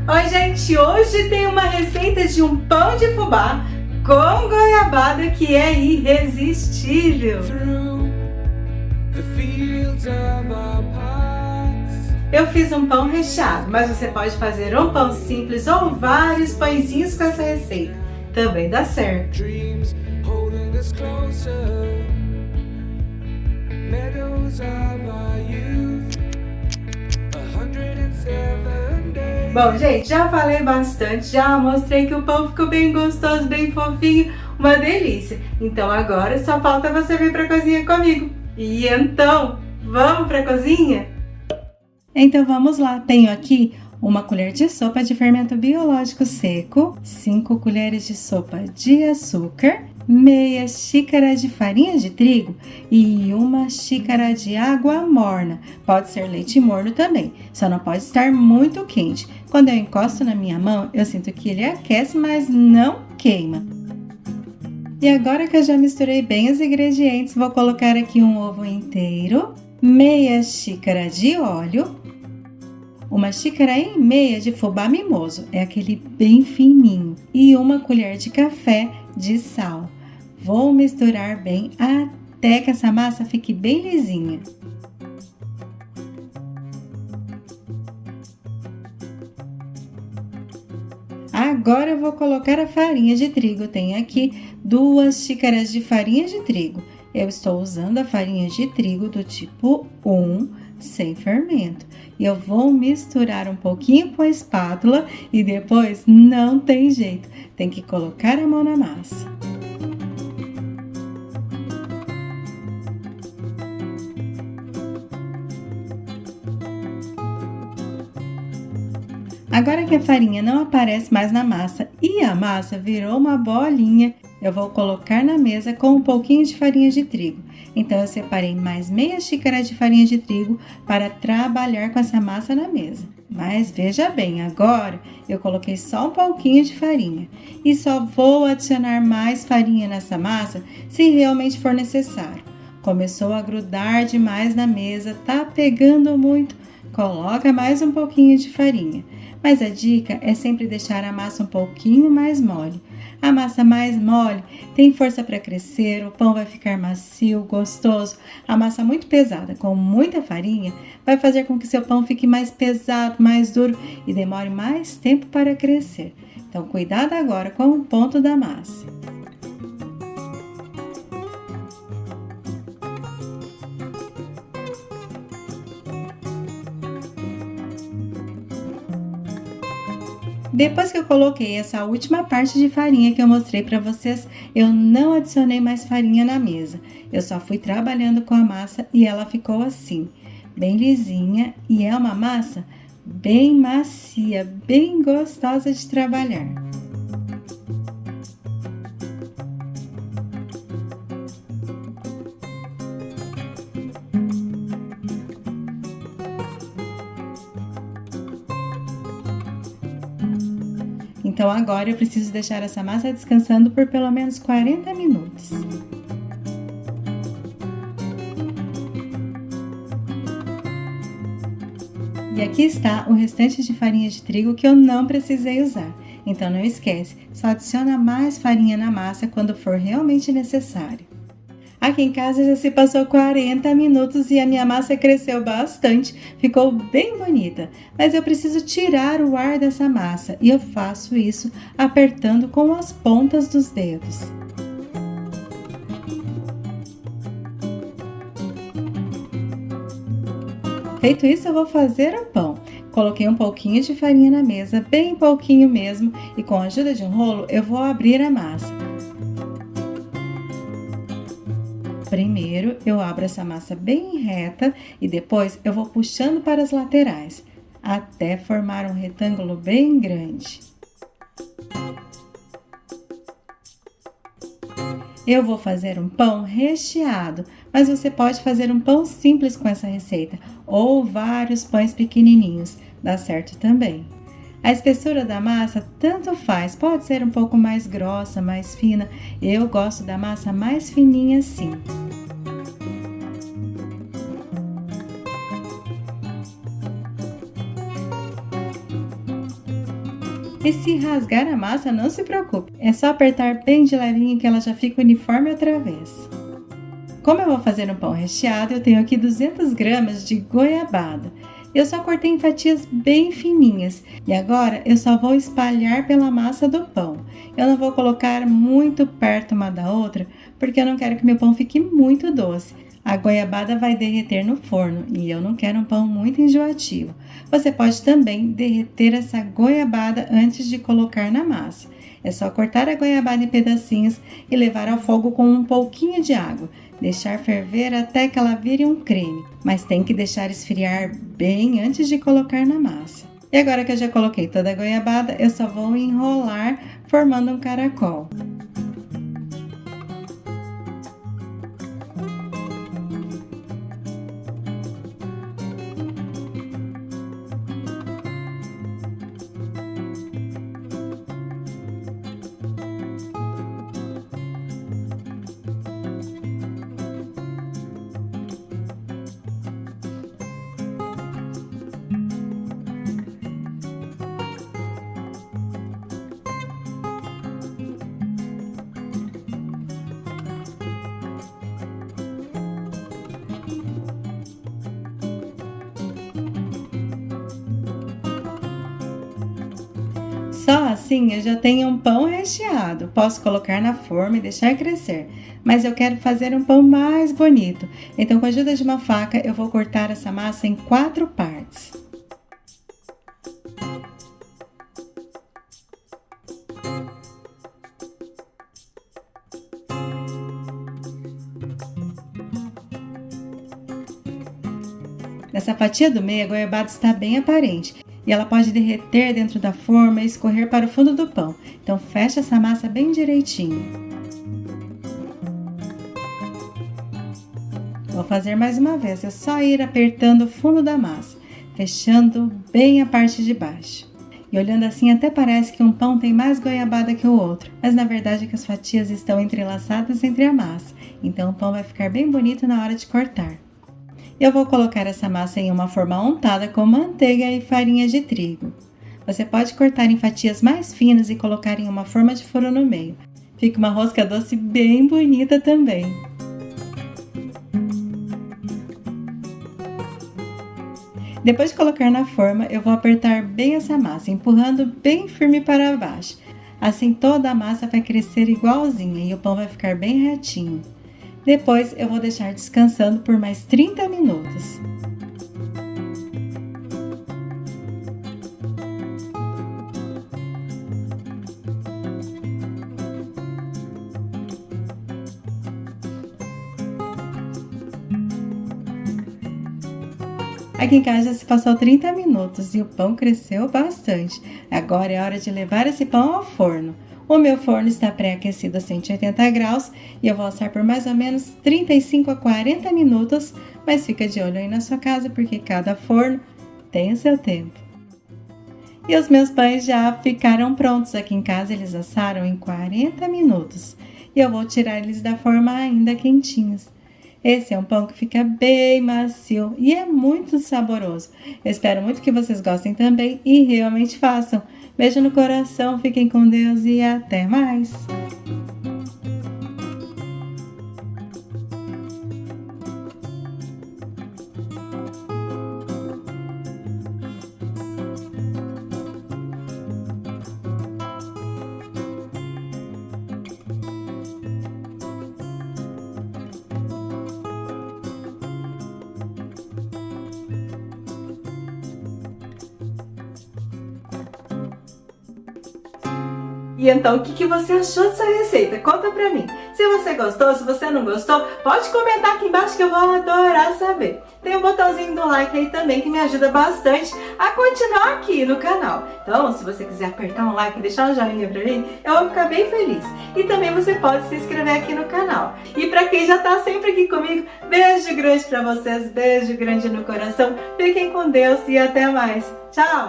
Oi, gente! Hoje tem uma receita de um pão de fubá com goiabada que é irresistível. Eu fiz um pão recheado, mas você pode fazer um pão simples ou vários pãezinhos com essa receita. Também dá certo. Bom, gente, já falei bastante, já mostrei que o pão ficou bem gostoso, bem fofinho, uma delícia. Então agora só falta você vir pra cozinha comigo. E então, vamos pra cozinha? Então vamos lá, tenho aqui uma colher de sopa de fermento biológico seco, 5 colheres de sopa de açúcar, meia xícara de farinha de trigo e 1 xícara de água morna. Pode ser leite morno também, só não pode estar muito quente. Quando eu encosto na minha mão, eu sinto que ele aquece, mas não queima. E agora que eu já misturei bem os ingredientes, vou colocar aqui um ovo inteiro, meia xícara de óleo, 1,5 xícara de fubá mimoso, é aquele bem fininho, e 1 colher de café de sal. Vou misturar bem até que essa massa fique bem lisinha. Agora eu vou colocar a farinha de trigo. Eu tenho aqui 2 xícaras de farinha de trigo. Eu estou usando a farinha de trigo do tipo 1, sem fermento. E eu vou misturar um pouquinho com a espátula e depois não tem jeito, tem que colocar a mão na massa. Agora que a farinha não aparece mais na massa e a massa virou uma bolinha, eu vou colocar na mesa com um pouquinho de farinha de trigo. Então, eu separei mais meia xícara de farinha de trigo para trabalhar com essa massa na mesa. Mas veja bem, agora eu coloquei só um pouquinho de farinha e só vou adicionar mais farinha nessa massa se realmente for necessário. Começou a grudar demais na mesa, tá pegando muito, coloca mais um pouquinho de farinha. Mas a dica é sempre deixar a massa um pouquinho mais mole. A massa mais mole tem força para crescer, o pão vai ficar macio, gostoso. A massa muito pesada, com muita farinha, vai fazer com que seu pão fique mais pesado, mais duro e demore mais tempo para crescer. Então, cuidado agora com o ponto da massa. Depois que eu coloquei essa última parte de farinha que eu mostrei para vocês, eu não adicionei mais farinha na mesa. Eu só fui trabalhando com a massa e ela ficou assim, bem lisinha, e é uma massa bem macia, bem gostosa de trabalhar. Então agora eu preciso deixar essa massa descansando por pelo menos 40 minutos. E aqui está o restante de farinha de trigo que eu não precisei usar. Então não esquece, só adiciona mais farinha na massa quando for realmente necessário. Aqui em casa já se passou 40 minutos e a minha massa cresceu bastante, ficou bem bonita. Mas eu preciso tirar o ar dessa massa e eu faço isso apertando com as pontas dos dedos. Feito isso, eu vou fazer o pão. Coloquei um pouquinho de farinha na mesa, bem pouquinho mesmo, e com a ajuda de um rolo eu vou abrir a massa. Primeiro, eu abro essa massa bem reta e depois eu vou puxando para as laterais, até formar um retângulo bem grande. Eu vou fazer um pão recheado, mas você pode fazer um pão simples com essa receita, ou vários pães pequenininhos, dá certo também. A espessura da massa tanto faz, pode ser um pouco mais grossa, mais fina. Eu gosto da massa mais fininha assim. E se rasgar a massa, não se preocupe, é só apertar bem de levinho que ela já fica uniforme outra vez. Como eu vou fazer um pão recheado, eu tenho aqui 200 gramas de goiabada. Eu só cortei em fatias bem fininhas e agora eu só vou espalhar pela massa do pão. Eu não vou colocar muito perto uma da outra porque eu não quero que meu pão fique muito doce. A goiabada vai derreter no forno e eu não quero um pão muito enjoativo. Você pode também derreter essa goiabada antes de colocar na massa. É só cortar a goiabada em pedacinhos e levar ao fogo com um pouquinho de água. Deixar ferver até que ela vire um creme, mas tem que deixar esfriar bem antes de colocar na massa. E agora que eu já coloquei toda a goiabada, eu só vou enrolar formando um caracol. Só assim eu já tenho um pão recheado. Posso colocar na forma e deixar crescer, mas eu quero fazer um pão mais bonito. Então, com a ajuda de uma faca, eu vou cortar essa massa em 4 partes. Nessa fatia do meio, a goiabada está bem aparente e ela pode derreter dentro da forma e escorrer para o fundo do pão. Então, fecha essa massa bem direitinho. Vou fazer mais uma vez, é só ir apertando o fundo da massa, fechando bem a parte de baixo. E olhando assim até parece que um pão tem mais goiabada que o outro, mas na verdade é que as fatias estão entrelaçadas entre a massa, então o pão vai ficar bem bonito na hora de cortar. Eu vou colocar essa massa em uma forma untada com manteiga e farinha de trigo. Você pode cortar em fatias mais finas e colocar em uma forma de forno no meio. Fica uma rosca doce bem bonita também. Depois de colocar na forma, eu vou apertar bem essa massa, empurrando bem firme para baixo. Assim toda a massa vai crescer igualzinha e o pão vai ficar bem retinho. Depois eu vou deixar descansando por mais 30 minutos. Aqui em casa já se passou 30 minutos e o pão cresceu bastante. Agora é hora de levar esse pão ao forno. O meu forno está pré-aquecido a 180 graus e eu vou assar por mais ou menos 35 a 40 minutos, mas fica de olho aí na sua casa porque cada forno tem o seu tempo. E os meus pães já ficaram prontos. Aqui em casa eles assaram em 40 minutos e eu vou tirar eles da forma ainda quentinhos. Esse é um pão que fica bem macio e é muito saboroso. Eu espero muito que vocês gostem também e realmente façam. Beijo no coração, fiquem com Deus e até mais! E então, o que você achou dessa receita? Conta pra mim. Se você gostou, se você não gostou, pode comentar aqui embaixo que eu vou adorar saber. Tem um botãozinho do like aí também que me ajuda bastante a continuar aqui no canal. Então, se você quiser apertar um like e deixar um joinha pra mim, eu vou ficar bem feliz. E também você pode se inscrever aqui no canal. E pra quem já tá sempre aqui comigo, beijo grande pra vocês, beijo grande no coração. Fiquem com Deus e até mais. Tchau!